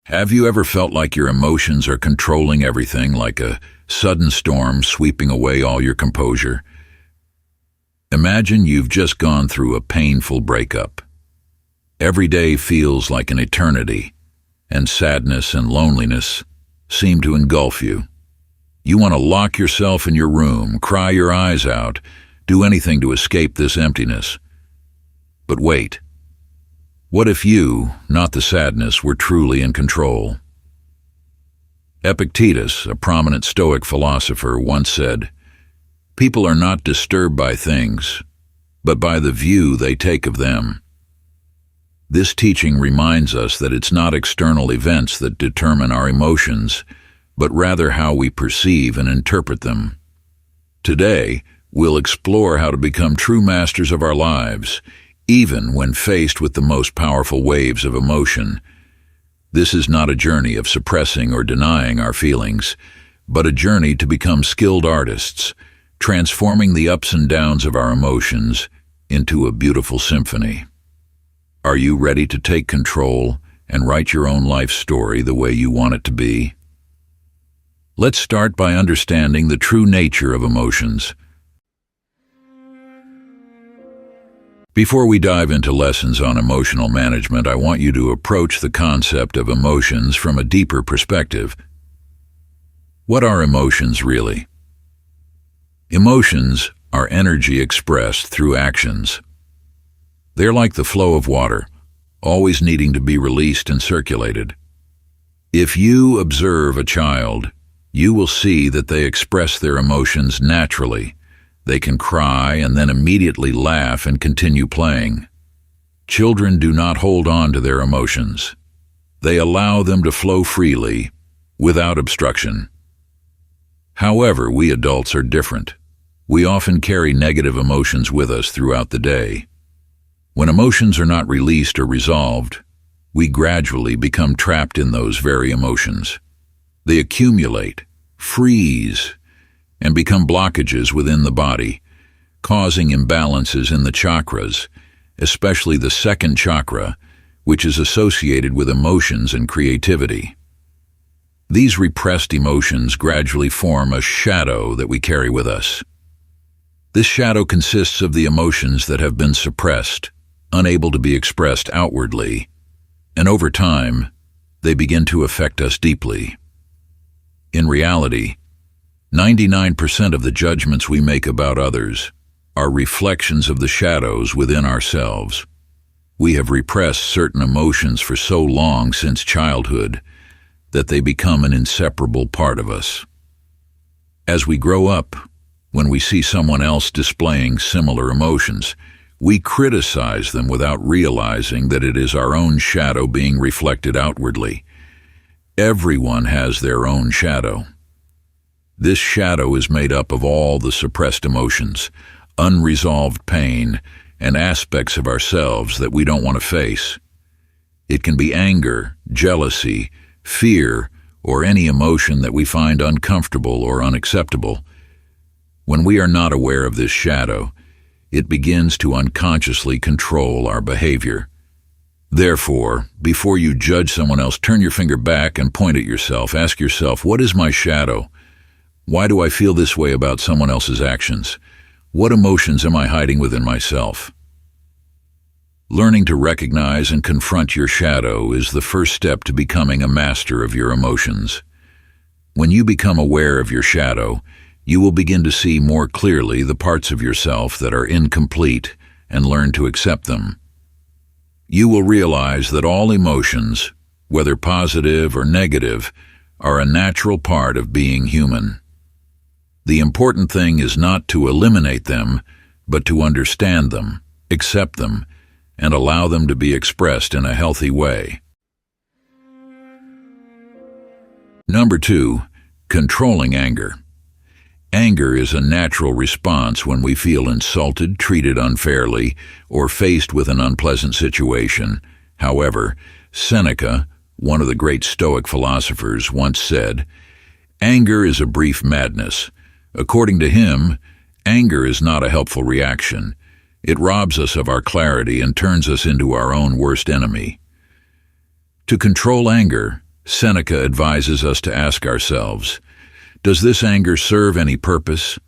Have you ever felt like your emotions are controlling everything, like a sudden storm sweeping away all your composure? Imagine you've just gone through a painful breakup. Every day feels like an eternity, and sadness and loneliness seem to engulf you. You want to lock yourself in your room, cry your eyes out, do anything to escape this emptiness. But wait. What if you, not the sadness, were truly in control? Epictetus, a prominent Stoic philosopher, once said, "People are not disturbed by things, but by the view they take of them." This teaching reminds us that it's not external events that determine our emotions, but rather how we perceive and interpret them. Today, we'll explore how to become true masters of our lives, even when faced with the most powerful waves of emotion. This is not a journey of suppressing or denying our feelings, but a journey to become skilled artists, transforming the ups and downs of our emotions into a beautiful symphony. Are you ready to take control and write your own life story the way you want it to be? Let's start by understanding the true nature of emotions. Before we dive into lessons on emotional management, I want you to approach the concept of emotions from a deeper perspective. What are emotions really? Emotions are energy expressed through actions. They're like the flow of water, always needing to be released and circulated. If you observe a child, you will see that they express their emotions naturally. They can cry and then immediately laugh and continue playing. Children do not hold on to their emotions. They allow them to flow freely, without obstruction. However, we adults are different. We often carry negative emotions with us throughout the day. When emotions are not released or resolved, we gradually become trapped in those very emotions. They accumulate, freeze, and become blockages within the body, causing imbalances in the chakras, especially the second chakra, which is associated with emotions and creativity. These repressed emotions gradually form a shadow that we carry with us. This shadow consists of the emotions that have been suppressed, unable to be expressed outwardly, and over time, they begin to affect us deeply. In reality, 99% of the judgments we make about others are reflections of the shadows within ourselves. We have repressed certain emotions for so long since childhood that they become an inseparable part of us. As we grow up, when we see someone else displaying similar emotions, we criticize them without realizing that it is our own shadow being reflected outwardly. Everyone has their own shadow. This shadow is made up of all the suppressed emotions, unresolved pain, and aspects of ourselves that we don't want to face. It can be anger, jealousy, fear, or any emotion that we find uncomfortable or unacceptable. When we are not aware of this shadow, it begins to unconsciously control our behavior. Therefore, before you judge someone else, turn your finger back and point at yourself. Ask yourself, what is my shadow? Why do I feel this way about someone else's actions? What emotions am I hiding within myself? Learning to recognize and confront your shadow is the first step to becoming a master of your emotions. When you become aware of your shadow, you will begin to see more clearly the parts of yourself that are incomplete and learn to accept them. You will realize that all emotions, whether positive or negative, are a natural part of being human. The important thing is not to eliminate them, but to understand them, accept them, and allow them to be expressed in a healthy way. Number 2, controlling anger. Anger is a natural response when we feel insulted, treated unfairly, or faced with an unpleasant situation. However, Seneca, one of the great Stoic philosophers, once said, "Anger is a brief madness." According to him, anger is not a helpful reaction. It robs us of our clarity and turns us into our own worst enemy. To control anger, Seneca advises us to ask ourselves, does this anger serve any purpose?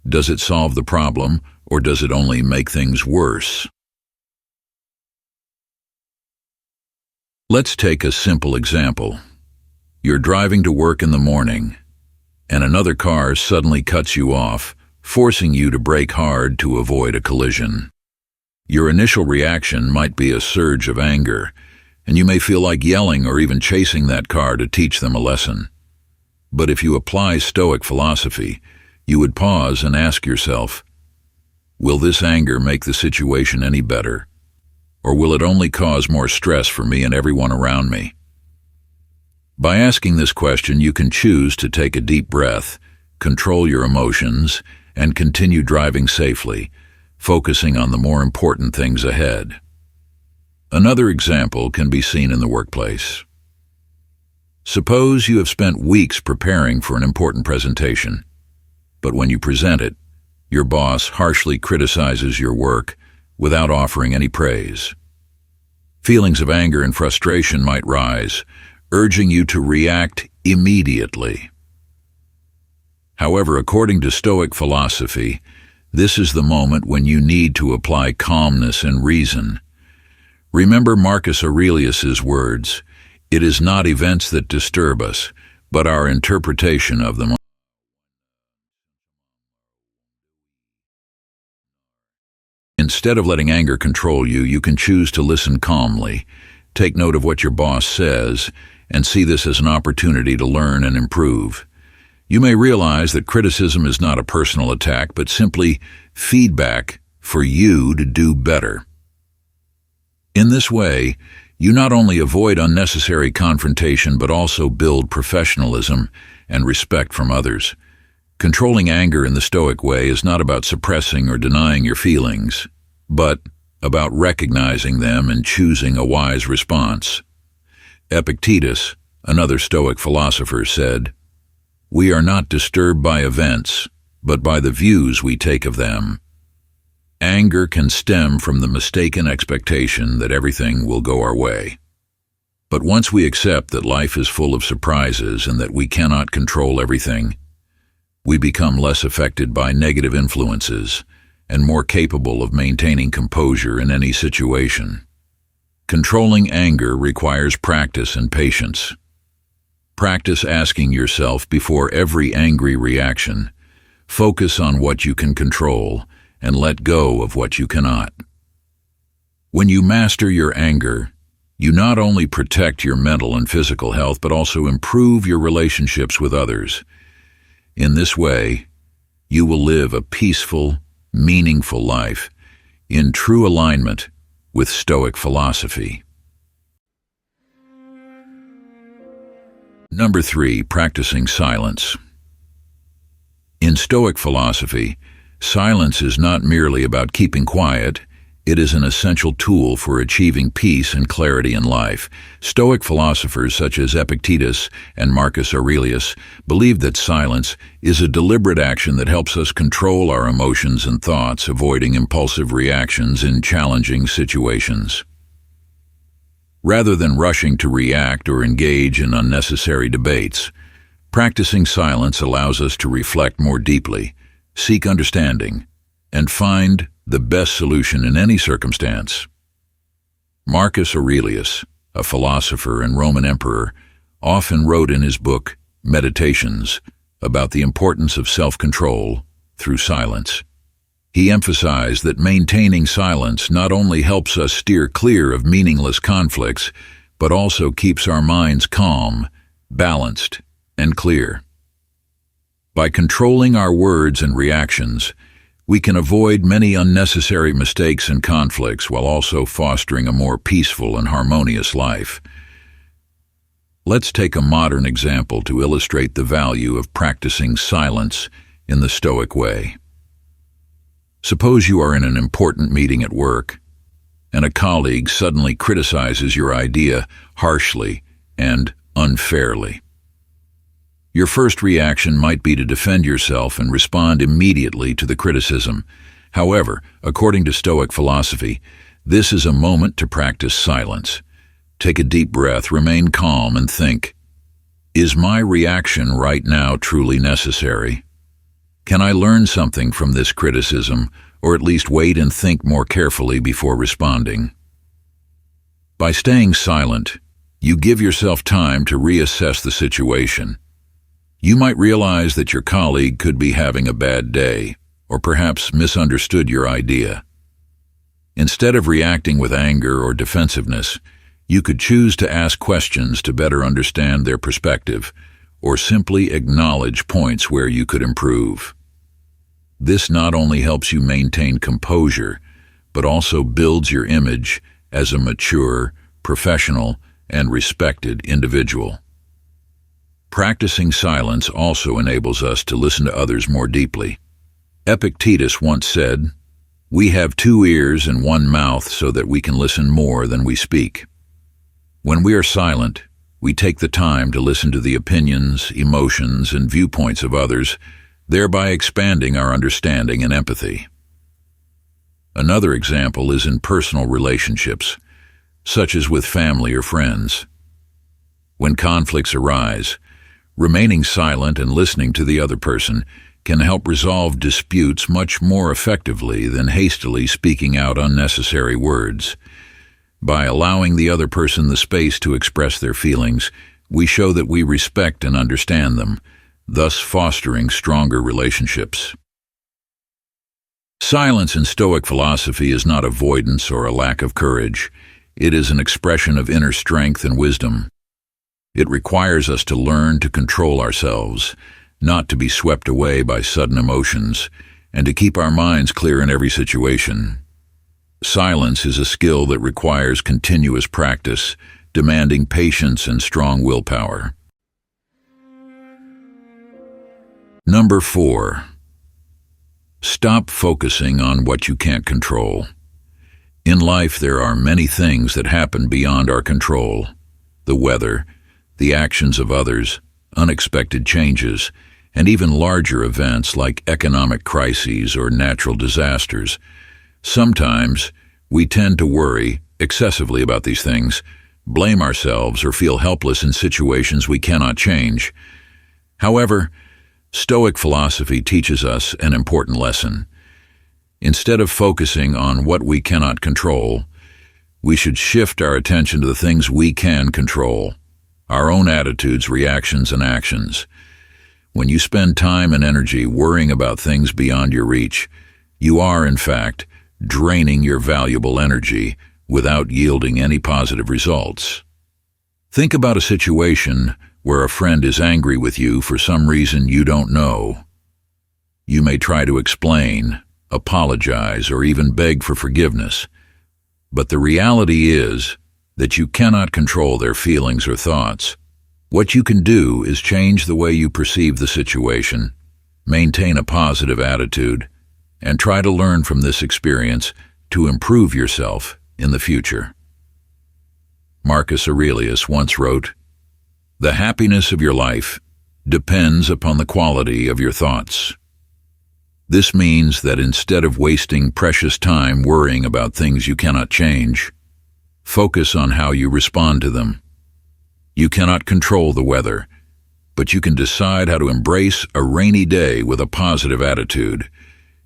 Does it solve the problem, or does it only make things worse? Let's take a simple example. You're driving to work in the morning, and another car suddenly cuts you off, forcing you to brake hard to avoid a collision. Your initial reaction might be a surge of anger, and you may feel like yelling or even chasing that car to teach them a lesson. But if you apply Stoic philosophy, you would pause and ask yourself, will this anger make the situation any better? Or will it only cause more stress for me and everyone around me? By asking this question, you can choose to take a deep breath, control your emotions, and continue driving safely, focusing on the more important things ahead. Another example can be seen in the workplace. Suppose you have spent weeks preparing for an important presentation, but when you present it, your boss harshly criticizes your work without offering any praise. Feelings of anger and frustration might rise, urging you to react immediately. However, according to Stoic philosophy, this is the moment when you need to apply calmness and reason. Remember Marcus Aurelius's words, "It is not events that disturb us, but our interpretation of them." Instead of letting anger control you, you can choose to listen calmly, take note of what your boss says, and see this as an opportunity to learn and improve. You may realize that criticism is not a personal attack, but simply feedback for you to do better. In this way, you not only avoid unnecessary confrontation, but also build professionalism and respect from others. Controlling anger in the Stoic way is not about suppressing or denying your feelings, but about recognizing them and choosing a wise response. Epictetus, another Stoic philosopher, said, "We are not disturbed by events, but by the views we take of them." Anger can stem from the mistaken expectation that everything will go our way. But once we accept that life is full of surprises and that we cannot control everything, we become less affected by negative influences and more capable of maintaining composure in any situation. Controlling anger requires practice and patience. Practice asking yourself before every angry reaction, focus on what you can control and let go of what you cannot. When you master your anger, you not only protect your mental and physical health, but also improve your relationships with others. In this way, you will live a peaceful, meaningful life in true alignment with Stoic philosophy. Number 3, practicing silence. In Stoic philosophy, silence is not merely about keeping quiet, it is an essential tool for achieving peace and clarity in life. Stoic philosophers such as Epictetus and Marcus Aurelius believe that silence is a deliberate action that helps us control our emotions and thoughts, avoiding impulsive reactions in challenging situations. Rather than rushing to react or engage in unnecessary debates, practicing silence allows us to reflect more deeply, seek understanding, and find the best solution in any circumstance. Marcus Aurelius, a philosopher and Roman emperor, often wrote in his book, Meditations, about the importance of self-control through silence. He emphasized that maintaining silence not only helps us steer clear of meaningless conflicts, but also keeps our minds calm, balanced, and clear. By controlling our words and reactions, we can avoid many unnecessary mistakes and conflicts while also fostering a more peaceful and harmonious life. Let's take a modern example to illustrate the value of practicing silence in the Stoic way. Suppose you are in an important meeting at work, and a colleague suddenly criticizes your idea harshly and unfairly. Your first reaction might be to defend yourself and respond immediately to the criticism. However, according to Stoic philosophy, this is a moment to practice silence. Take a deep breath, remain calm, and think, Is my reaction right now truly necessary? Can I learn something from this criticism, or at least wait and think more carefully before responding? By staying silent, you give yourself time to reassess the situation. You might realize that your colleague could be having a bad day, or perhaps misunderstood your idea. Instead of reacting with anger or defensiveness, you could choose to ask questions to better understand their perspective, or simply acknowledge points where you could improve. This not only helps you maintain composure, but also builds your image as a mature, professional, and respected individual. Practicing silence also enables us to listen to others more deeply. Epictetus once said, "We have 2 ears and 1 mouth so that we can listen more than we speak." When we are silent, we take the time to listen to the opinions, emotions, and viewpoints of others, thereby expanding our understanding and empathy. Another example is in personal relationships, such as with family or friends. When conflicts arise, remaining silent and listening to the other person can help resolve disputes much more effectively than hastily speaking out unnecessary words. By allowing the other person the space to express their feelings, we show that we respect and understand them, thus fostering stronger relationships. Silence in Stoic philosophy is not avoidance or a lack of courage. It is an expression of inner strength and wisdom. It requires us to learn to control ourselves, not to be swept away by sudden emotions, and to keep our minds clear in every situation. Silence is a skill that requires continuous practice, demanding patience and strong willpower. Number 4. Stop focusing on what you can't control. In life, there are many things that happen beyond our control. The weather, the actions of others, unexpected changes, and even larger events like economic crises or natural disasters. Sometimes, we tend to worry excessively about these things, blame ourselves, or feel helpless in situations we cannot change. However, Stoic philosophy teaches us an important lesson. Instead of focusing on what we cannot control, we should shift our attention to the things we can control, our own attitudes, reactions, and actions. When you spend time and energy worrying about things beyond your reach, you are, in fact, draining your valuable energy without yielding any positive results. Think about a situation where a friend is angry with you for some reason you don't know. You may try to explain, apologize, or even beg for forgiveness. But the reality is that you cannot control their feelings or thoughts. What you can do is change the way you perceive the situation, maintain a positive attitude, and try to learn from this experience to improve yourself in the future. Marcus Aurelius once wrote, "The happiness of your life depends upon the quality of your thoughts." This means that instead of wasting precious time worrying about things you cannot change, focus on how you respond to them. You cannot control the weather, but you can decide how to embrace a rainy day with a positive attitude.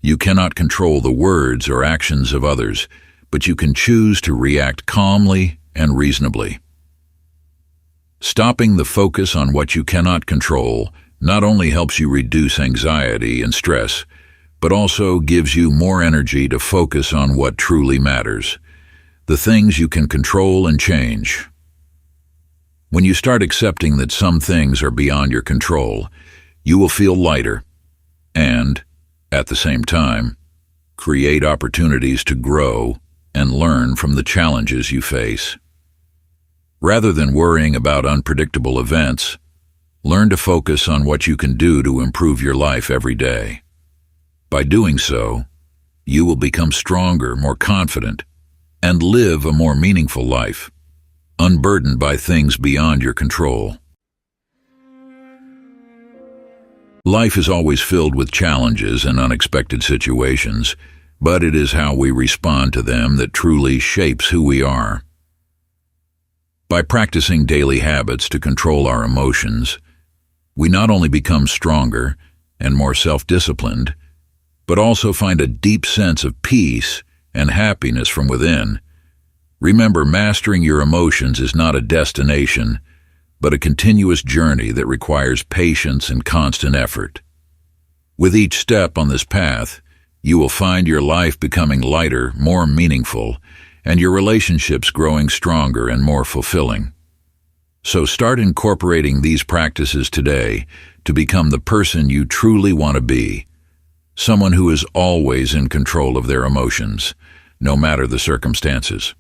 You cannot control the words or actions of others, but you can choose to react calmly and reasonably. Stopping the focus on what you cannot control not only helps you reduce anxiety and stress, but also gives you more energy to focus on what truly matters, the things you can control and change. When you start accepting that some things are beyond your control, you will feel lighter and, at the same time, create opportunities to grow and learn from the challenges you face. Rather than worrying about unpredictable events, learn to focus on what you can do to improve your life every day. By doing so, you will become stronger, more confident, and live a more meaningful life, unburdened by things beyond your control. Life is always filled with challenges and unexpected situations, but it is how we respond to them that truly shapes who we are. By practicing daily habits to control our emotions, we not only become stronger and more self-disciplined, but also find a deep sense of peace and happiness from within. Remember, mastering your emotions is not a destination, but a continuous journey that requires patience and constant effort. With each step on this path, you will find your life becoming lighter, more meaningful, and your relationships growing stronger and more fulfilling. So start incorporating these practices today to become the person you truly want to be, someone who is always in control of their emotions, no matter the circumstances.